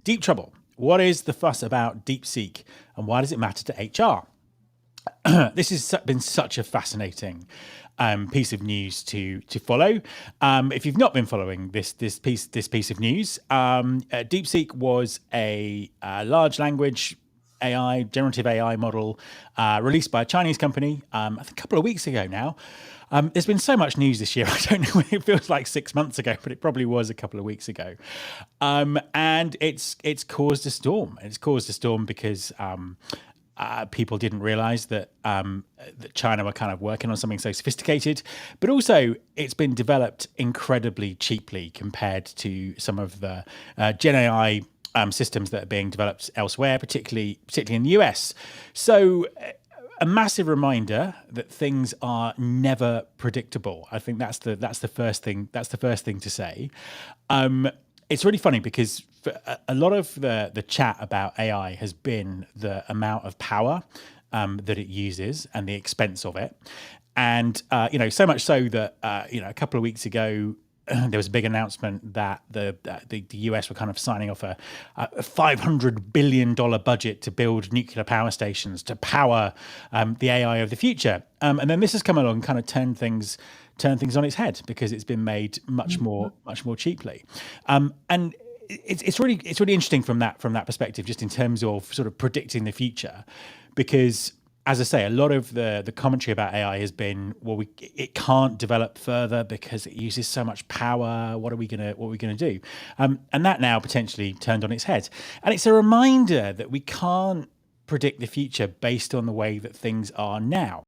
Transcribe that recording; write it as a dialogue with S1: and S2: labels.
S1: Deep trouble. What is the fuss about DeepSeek and why does it matter to HR? This has been such a fascinating piece of news to follow. If you've not been following this piece of news, DeepSeek was a large language AI, generative AI model released by a Chinese company I think a couple of weeks ago now. There's been so much news this year. I don't know, it feels like 6 months ago, but it probably was a couple of weeks ago. And it's caused a storm. It's caused a storm because people didn't realize that China were kind of working on something so sophisticated, but also it's been developed incredibly cheaply compared to some of the Gen AI systems that are being developed elsewhere, particularly in the US. So a massive reminder that things are never predictable. I think that's the first thing. That's the first thing to say. It's really funny because for a lot of the chat about AI has been the amount of power that it uses and the expense of it. And, so much so that, a couple of weeks ago, there was a big announcement that the US were kind of signing off a $500 billion budget to build nuclear power stations to power the AI of the future. And then this has come along and kind of turned things on its head because it's been made much more cheaply. And it's really interesting from that perspective, just in terms of sort of predicting the future, because as I say, a lot of the commentary about AI has been, well, it can't develop further because it uses so much power. What are we gonna do? And that now potentially turned on its head. And it's a reminder that we can't predict the future based on the way that things are now.